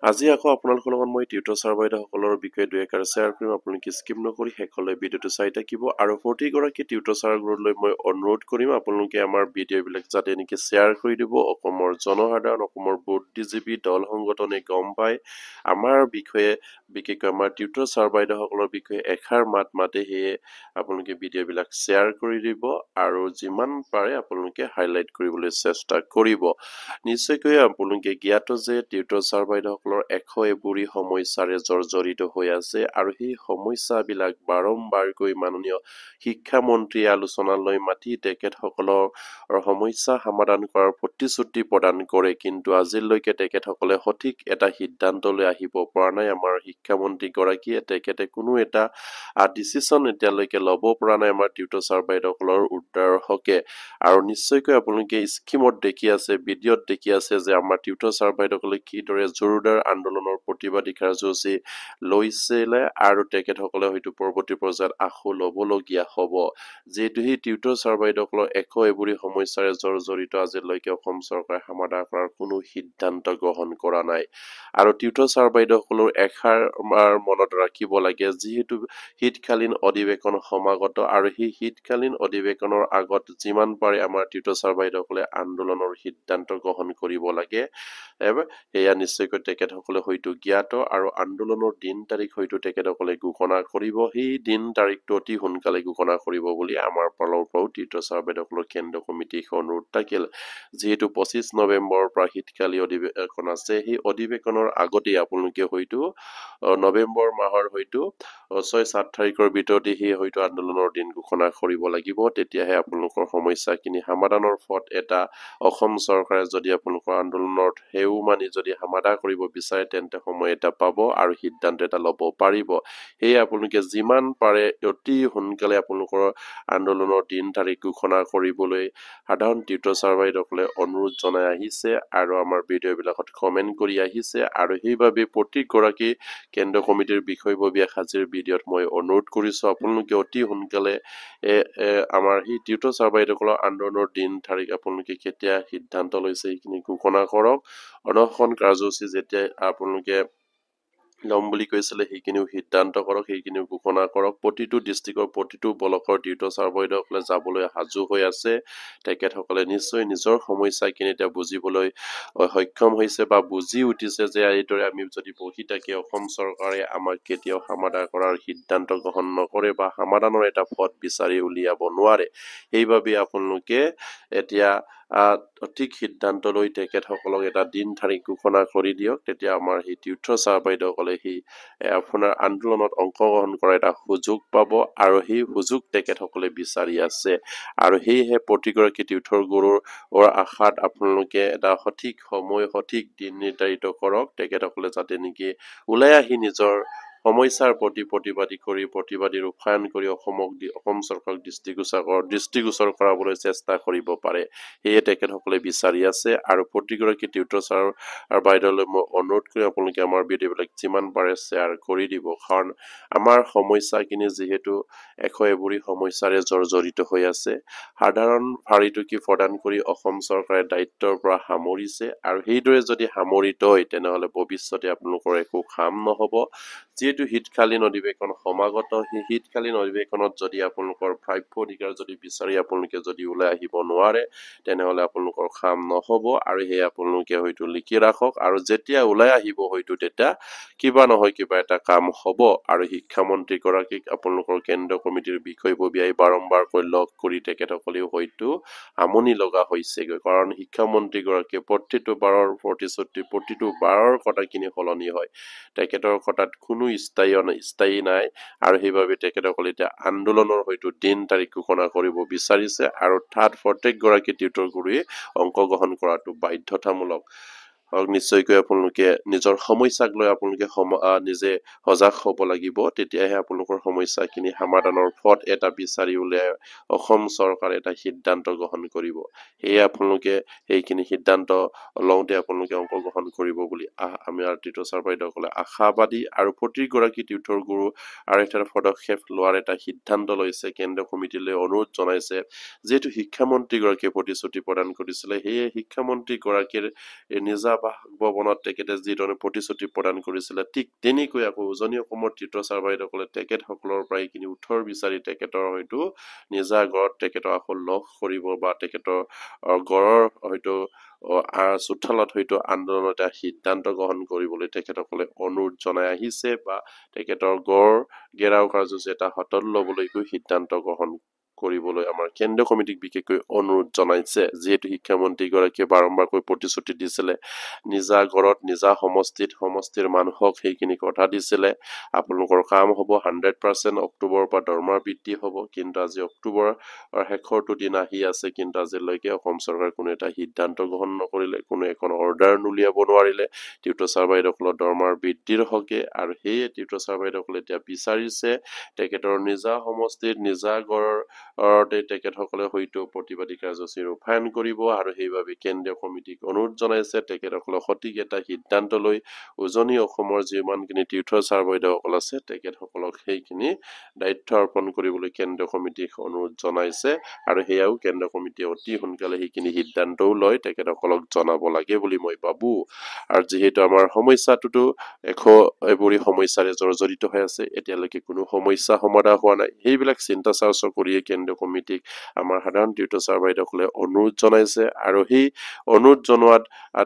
আজি আকৌ আপোনালোকৰ লগত মই টিউটৰ ছাৰ বাইদেউসকলৰ বিষয়ে দুই এষাৰ শ্বেয়াৰ কৰিম। আপোনালোকে স্কিপ নকৰি শেষলৈ ভিডিঅ'টো চাই থাকিব আৰু প্ৰতিগৰাকী টিউটৰ ছাৰবোৰলৈ মই অনুৰোধ কৰিম আপোনালোকে আমাৰ ভিডিঅ'বিলাক যাতে নেকি শ্বেয়াৰ কৰি দিব। অসমৰ জনসাধাৰণ, অসমৰ বুদ্ধিজীৱী দল সংগঠনে গম পায় আমাৰ বিষয়ে, বিশেষকৈ আমাৰ টিউটৰ ছাৰ বাইদেউসকলৰ বিষয়ে এষাৰ মাত মাতে। সেয়ে আপোনালোকে ভিডিঅ'বিলাক শ্বেয়াৰ কৰি দিব আৰু যিমান পাৰে আপোনালোকে হাইলাইট কৰিবলৈ চেষ্টা কৰিব। নিশ্চয়কৈ আপোনালোকে জ্ঞাত যে টিউটৰ ছাৰ বাইদেউসকলৰ এবুৰি সমস্যাৰে জৰ্জৰিত হৈ আছে আৰু সেই সমস্যাবিলাক বাৰম্বাৰকৈ মাননীয় শিক্ষামন্ত্ৰীয়ে আলোচনালৈ মাতি তেখেতসকলৰ সমস্যা সমাধান কৰাৰ প্ৰতিশ্ৰুতি প্ৰদান কৰে, কিন্তু আজিলৈকে তেখেতসকলে সঠিক এটা সিদ্ধান্তলৈ আহিব পৰা নাই। আমাৰ শিক্ষামন্ত্ৰী গৰাকীয়ে তেখেতে কোনো এটা ডিচিশ্যন এতিয়ালৈকে ল'ব পৰা নাই আমাৰ টিউটৰ ছাৰ বাইদেউসকলৰ উদ্ধাৰৰ হকে। আৰু নিশ্চয়কৈ আপোনালোকে স্কিমত দেখি আছে, ভিডিঅ'ত দেখি আছে যে আমাৰ টিউটৰ ছাৰ বাইদেউসকলে কিদৰে জোৰদাৰ আন্দোলনৰ প্ৰতিবাদী কাৰ্যসূচী লৈছিলে আৰু তেখেতসকলে হয়তো পৰৱৰ্তী পৰ্যায়ত আকৌ ল'বলগীয়া হ'ব, যিহেতু সেই টিউটৰ ছাৰ বাইদেউসকলৰ এবুৰি সমস্যাৰে জৰ্জৰিত আজিলৈকে অসম চৰকাৰে সমাধান কৰাৰ কোনো সিদ্ধান্ত গ্ৰহণ কৰা নাই। আৰু টিউটৰ ছাৰ বাইদেউসকলৰ এষাৰ মনত ৰাখিব লাগে, যিহেতু শীতকালীন অধিৱেশন সমাগত আৰু সেই শীতকালীন অধিৱেশনৰ আগত যিমান পাৰে আমাৰ টিউটৰ ছাৰ বাইদেউসকলে আন্দোলনৰ সিদ্ধান্ত গ্ৰহণ কৰিব লাগে। সেয়া নিশ্চয়কৈ তেখেতসকলে হয়তো জ্ঞাত আৰু আন্দোলনৰ দিন তাৰিখ হয়তো তেখেতসকলে ঘোষণা কৰিব। সেই দিন তাৰিখটো অতি সোনকালে ঘোষণা কৰিব বুলি আমাৰ ফালৰ পৰাও টিউটৰ ছাৰ বাইদেউসকলৰ কেন্দ্ৰীয় কমিটিক অনুৰোধ থাকিল। যিহেতু 25 নৱেম্বৰৰ পৰা শীতকালীন অধিৱেশন আছে, সেই অধিৱেশনৰ আগতেই আপোনালোকে হয়তো নৱেম্বৰ মাহৰ হয়তো 6-7 তাৰিখৰ ভিতৰতে সেই হয়তো আন্দোলনৰ দিন ঘোষণা কৰিব লাগিব। তেতিয়াহে আপোনালোকৰ সমস্যাখিনি সমাধানৰ পথ এটা অসম চৰকাৰে যদি আপোনালোকৰ আন্দোলনত হেও মানি যদি সমাধান কৰিব বিচাৰে তেন্তে সময় এটা পাব আৰু সিদ্ধান্ত এটা ল'ব পাৰিব। সেয়ে আপোনালোকে যিমান পাৰে অতি সোনকালে আপোনালোকৰ আন্দোলনৰ দিন তাৰিখ ঘোষণা কৰিবলৈ সাধাৰণ টিউটৰ ছাৰ বাইদেউসকলে অনুৰোধ জনাই আহিছে আৰু আমাৰ ভিডিঅ'বিলাকত কমেণ্ট কৰি আহিছে। আৰু সেইবাবে প্ৰতিগৰাকী কেন্দ্ৰীয় কমিটিৰ বিষয়ববীয়া হাজিৰ ভিডিঅ'ত মই অনুৰোধ কৰিছো আপোনালোকে অতি সোনকালে আমাৰ সেই টিউটৰ ছাৰ বাইদেউসকলৰ আন্দোলনৰ দিন তাৰিখ আপোনালোকে কেতিয়া সিদ্ধান্ত লৈছে সেইখিনি ঘোষণা কৰক। অনশন কাৰ্যসূচী যেতিয়া আপোনালোকে ল'ম বুলি কৈছিলে সেইখিনিও সিদ্ধান্ত কৰক, সেইখিনিও ঘোষণা কৰক। প্ৰতিটো ডিষ্ট্ৰিক্টৰ প্ৰতিটো ব্লকৰ টিউটৰ ছাৰ বাইদেউসকলে যাবলৈ সাজু হৈ আছে। তেখেতসকলে নিশ্চয় নিজৰ সমস্যাখিনি এতিয়া বুজিবলৈ সক্ষম হৈছে বা বুজি উঠিছে যে এইদৰে আমি যদি বহি থাকি অসম চৰকাৰে আমাক কেতিয়াও সমাধান কৰাৰ সিদ্ধান্ত গ্ৰহণ নকৰে বা সমাধানৰ এটা পথ বিচাৰি উলিয়াব নোৱাৰে। সেইবাবে আপোনালোকে এতিয়া সঠিক সিদ্ধান্ত লৈ তেখেতসকলক এটা দিন তাৰিখ ঘোষণা কৰি দিয়ক। তেতিয়া আমাৰ সেই টিউটৰ ছাৰ বাইদেউসকলে সেই আপোনাৰ আন্দোলনত অংশগ্ৰহণ কৰাৰ এটা সুযোগ পাব আৰু সেই সুযোগ তেখেতসকলে বিচাৰি আছে। আৰু সেয়েহে প্ৰতিগৰাকী টিউটৰ গুৰুৰ আশাত আপোনালোকে এটা সঠিক সময়, সঠিক দিন নিৰ্ধাৰিত কৰক। তেখেতসকলে যাতে নেকি ওলাই আহি নিজৰ সমস্যাৰ প্ৰতি প্ৰতিবাদী ৰূপায়ণ কৰি অসম চৰকাৰক দৃষ্টিগোচৰ কৰাবলৈ চেষ্টা কৰিব পাৰে। সেয়ে তেখেতসকলে বিচাৰি আছে আৰু প্ৰতিগৰাকী টিউটৰ ছাৰ বাইদেউলৈ মই অনুৰোধ কৰি আপোনালোকে আমাৰ ভিডিঅ'বিলাক যিমান পাৰে শ্বেয়াৰ কৰি দিব, কাৰণ আমাৰ সমস্যাখিনি যিহেতু এবুৰি সমস্যাৰে জৰ্জৰিত হৈ আছে। সাধাৰণ ভাৰিটুকি প্ৰদান কৰি অসম চৰকাৰে দায়িত্বৰ পৰা সামৰিছে আৰু সেইদৰে যদি সামৰি থয় তেনেহলে ভৱিষ্যতে আপোনালোকৰ একো কাম নহব। যিহেতু শীতকালীন অধিৱেশন সমাগত, সেই শীতকালীন অধিৱেশনত যদি আপোনালোকৰ প্ৰাপ্য অধিকাৰ যদি বিচাৰি আপোনালোকে যদি ওলাই আহিব নোৱাৰে তেনেহলে আপোনালোকৰ কাম নহব। আৰু সেয়ে আপোনালোকে হয়তো লিখি ৰাখক আৰু যেতিয়া ওলাই আহিব হয়তো তেতিয়া কিবা নহয় কিবা এটা কাম হ'ব। আৰু শিক্ষামন্ত্ৰী গৰাকীক আপোনালোকৰ কেন্দ্ৰীয় কমিটিৰ বিষয়ববীয়াই বাৰম্বাৰকৈ লগ কৰি তেখেতসকলেও হয়তো আমনি লগা হৈছেগৈ, কাৰণ শিক্ষামন্ত্ৰী গৰাকীয়ে প্ৰতিটো বাৰৰ প্ৰতিশ্ৰুতি, প্ৰতিটো বাৰৰ কথাখিনি সলনি হয়। তেখেতৰ কথাত কোনো স্থায়ী নাই আৰু সেইবাবে তেখেতসকলে এতিয়া আন্দোলনৰ হয়তো দিন তাৰিখ ঘোষণা কৰিব বিচাৰিছে আৰু তাত প্ৰত্যেকগৰাকী টিউটৰ গুৰুৱে অংশগ্ৰহণ কৰাটো বাধ্যতামূলক। নিশ্চয়কৈ আপোনালোকে নিজৰ সমস্যাক লৈ আপোনালোকে নিজে সজাগ হ'ব লাগিব। তেতিয়াহে আপোনালোকৰ সমস্যাখিনি সমাধানৰ পথ এটা বিচাৰি উলিয়াই অসম চৰকাৰে এটা সিদ্ধান্ত গ্ৰহণ কৰিব। সেয়ে আপোনালোকে সেইখিনি সিদ্ধান্ত লওঁতে আপোনালোকে অংশগ্ৰহণ কৰিব বুলি আমাৰ টিউটৰ ছাৰ বাইদেউসকলে আশাবাদী। আৰু প্ৰতিগৰাকী টিউটৰ গুৰু আৰু এটা পদক্ষেপ লোৱাৰ এটা সিদ্ধান্ত লৈছে, কেন্দ্ৰীয় কমিটিলৈ অনুৰোধ জনাইছে। যিহেতু শিক্ষামন্ত্ৰী গৰাকীয়ে প্ৰতিশ্ৰুতি প্ৰদান কৰিছিলে, সেয়ে শিক্ষামন্ত্ৰী গৰাকীৰ নিজা বাসভৱনত তেখেতে যিধৰণে প্ৰতিশ্ৰুতি প্ৰদান কৰিছিলে ঠিক তেনেকৈ আকৌ উজনি অসমৰ টিউটৰ ছাৰ বাইদেউসকলে তেখেতসকলৰ পৰা এইখিনি উত্তৰ বিচাৰি তেখেতৰ হয়তো নিজা ঘৰত তেখেতৰ আকৌ লগ কৰিব বা তেখেতৰ ঘৰৰ হয়তো চোতালত হয়তো আন্দোলনৰ এটা সিদ্ধান্ত গ্ৰহণ কৰিবলৈ তেখেতসকলে অনুৰোধ জনাই আহিছে বা তেখেতৰ গড় গেৰাও কাৰ্যসূচী এটা হাতত ল'বলৈকৈ সিদ্ধান্ত গ্ৰহণ কৰিবলৈ আমাৰ কেন্দ্ৰীয় কমিটিক বিশেষকৈ অনুৰোধ জনাইছে যিহেতু শিক্ষামন্ত্ৰীগৰাকীয়ে বাৰম্বাৰকৈ প্ৰতিশ্ৰুতি দিছিলে নিজা ঘৰত নিজা সমষ্টিৰ মানুহক সেইখিনি কথা দিছিলে আপোনালোকৰ কাম হ'ব 100% অক্টোবৰৰ পৰা দৰমহা বৃদ্ধি হ'ব কিন্তু আজি অক্টোবৰৰ শেষৰটো দিন আহি আছে কিন্তু আজিলৈকে অসম চৰকাৰে কোনো এটা সিদ্ধান্ত গ্ৰহণ নকৰিলে কোনো এখন অৰ্ডাৰ নুলিয়াব নোৱাৰিলে টিউটৰ ছাৰ বাইদেউসকলৰ দৰমহাৰ বৃদ্ধিৰ হকে আৰু সেয়ে টিউটৰ ছাৰ বাইদেউসকলে এতিয়া বিচাৰিছে তেখেতৰ নিজা সমষ্টিৰ নিজা ঘৰৰ তেখেতসকলে হয়তো প্ৰতিবাদী কাৰ্যসূচী ৰূপায়ণ কৰিব আৰু সেইবাবে কেন্দ্ৰীয় কমিটিক অনুৰোধ জনাইছে তেখেতসকলক সঠিক এটা সিদ্ধান্ত লৈ উজনি অসমৰ যিমানখিনি টিউটৰ ছাৰ বাইদেউসকল আছে তেখেতসকলক সেইখিনি দায়িত্ব অৰ্পণ কৰিবলৈ কেন্দ্ৰীয় কমিটিক অনুৰোধ জনাইছে আৰু সেয়াও কেন্দ্ৰীয় কমিটিয়ে অতি সোনকালে সেইখিনি সিদ্ধান্তও লয় তেখেতসকলক জনাব লাগে বুলি মই ভাবো আৰু যিহেতু আমাৰ সমস্যাটোতো এবোৰী সমস্যাৰে জড়িত হৈ আছে এতিয়ালৈকে কোনো সমস্যা সমাধান হোৱা নাই সেইবিলাক চিন্তা চৰ্চা কৰিয়ে কেন্দ্ৰীয় কমিটিক আমাৰ সাধাৰণ টিউটৰ ছাৰ বাইদেউসকলে অনুৰোধ জনাইছে আৰু সেই অনুৰোধ জনোৱাত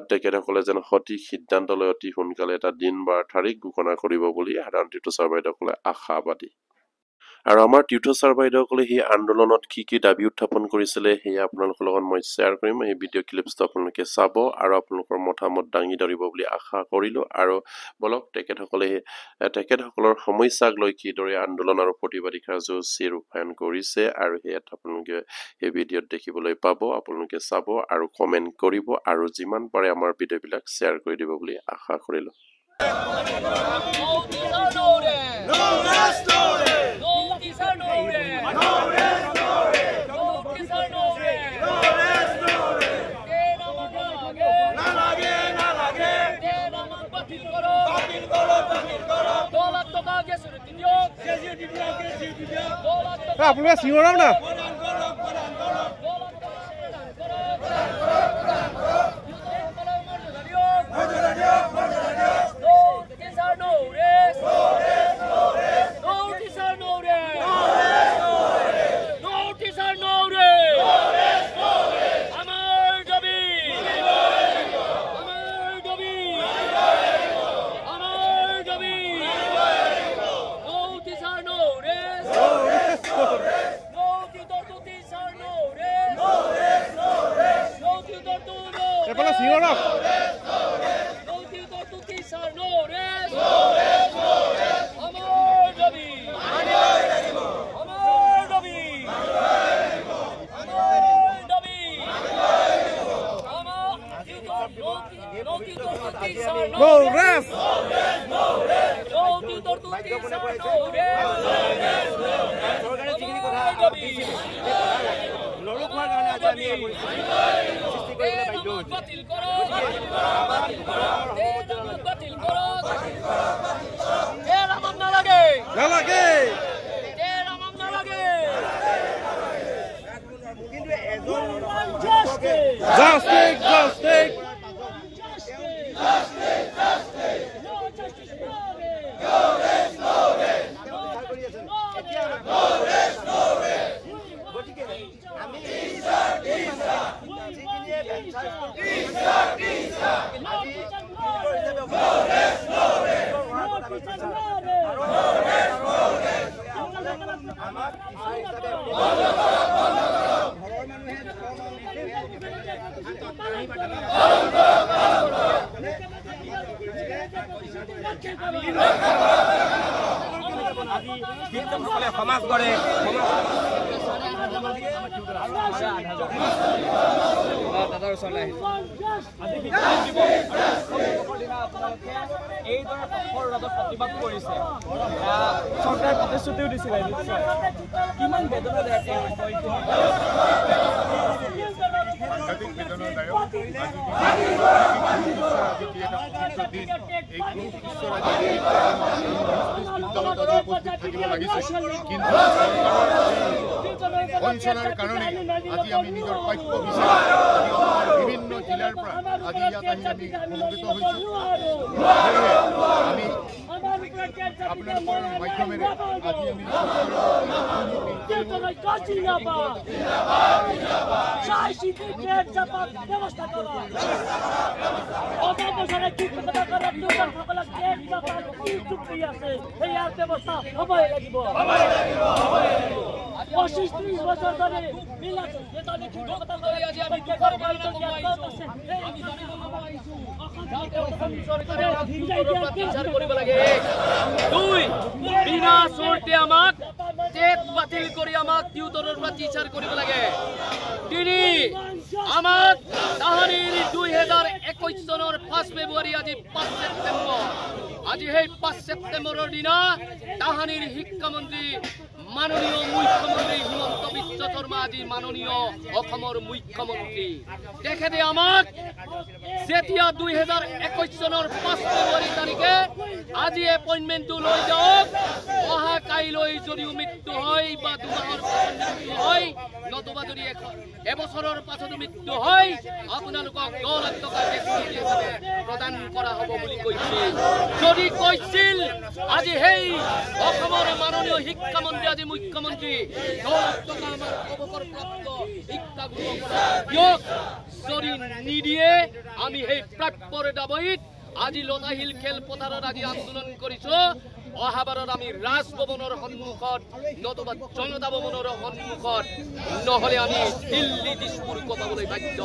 তেখেতসকলে যেন সঠিক সিদ্ধান্ত লৈ অতি সোনকালে এটা দিন বা তাৰিখ ঘোষণা কৰিব বুলি সাধাৰণ টিউটৰ ছাৰ বাইদেউসকলে আশাবাদী আৰু আমাৰ টিউটৰ ছাৰ বাইদেউসকলে সেই আন্দোলনত কি দাবী উত্থাপন কৰিছিলে সেয়া আপোনালোকৰ লগত মই শ্বেয়াৰ কৰিম এই ভিডিঅ' ক্লিপছটো আপোনালোকে চাব আৰু আপোনালোকৰ মতামত দাঙি ধৰিব বুলি আশা কৰিলো আৰু বলক তেখেতসকলৰ সমস্যাক লৈ কিদৰে আন্দোলন আৰু প্ৰতিবাদী কাৰ্যসূচী ৰূপায়ণ কৰিছে আৰু সেয়াত আপোনালোকে এই ভিডিঅ'ত দেখিবলৈ পাব আপোনালোকে চাব আৰু কমেণ্ট কৰিব আৰু যিমান পাৰে আমাৰ ভিডিঅ'বিলাক শ্বেয়াৰ কৰি দিব বুলি আশা কৰিলো আপোনালোকে চিঞৰাও না সমাজ গড়ে দাদাৰ ওচৰলৈ এইদৰে পথৰ ৰাজত প্ৰতিবাদ কৰিছে চৰকাৰে প্ৰতিশ্ৰুতিও দিছিলে কিমান বেদনা অত্যাধিক বেদনাদায়ক। দিন এই গুৰু শিষ্যৰাজী উপস্থিত থাকিব লাগিছিল, কিন্তু বঞ্চনাৰ কাৰণে আজি আমি নিজৰ প্ৰাপ্য বিচাৰি বিভিন্ন জিলাৰ পৰা আজি ইয়াত আহি আমি সমবেত হৈছোঁ। আমি আপোনালোকৰ মাধ্যমেৰে আজি আমি বিনা চৰ্তে আমাক টেট বাতিল কৰি আমাক টিউটৰৰ পৰা টিচাৰ কৰিব লাগে। তিনি আমাক তাহানিৰ 2021 চনৰ 5 ফেব্ৰুৱাৰী আজি 5 ছেপ্টেম্বৰ, আজি সেই 5 ছেপ্টেম্বৰৰ দিনা তাহানিৰ শিক্ষামন্ত্ৰী মাননীয় মুখ্যমন্ত্ৰী হিমন্ত বিশ্ব শৰ্মা আজি মাননীয় অসমৰ মুখ্যমন্ত্ৰী তেখেতে আমাক যেতিয়া 2021 চনৰ 5 ফেব্ৰুৱাৰী তাৰিখে আজি এপইণ্টমেণ্টটো লৈ যাওক, অহা কাইলৈ যদিও মৃত্যু হয় বা 2 মাহৰ পাছত মৃত্যু হয়, নতুবা যদি এবছৰৰ পাছতো মৃত্যু হয়, আপোনালোকক 10 লাখ টকা হিচাপে প্ৰদান কৰা হ'ব বুলি কৈছিল। যদি কৈছিল আজি সেই অসমৰ মাননীয় শিক্ষামন্ত্ৰী আজি মুখ্যমন্ত্ৰী 10 লাখ টকা আমাৰ অৱসৰপ্ৰাপ্ত শিক্ষাগুৰুক দিয়ক, যদি নিদিয়ে আমি সেই প্ৰাপ্যৰ দাবীত আজি লতাশিল খেলপথাৰত আজি আন্দোলন কৰিছো। অহাবাৰত আমি ৰাজভৱনৰ সন্মুখত নতুবা জনতা ভৱনৰ সন্মুখত, নহলে আমি দিল্লী দিছপুৰ কপাবলৈ বাধ্য।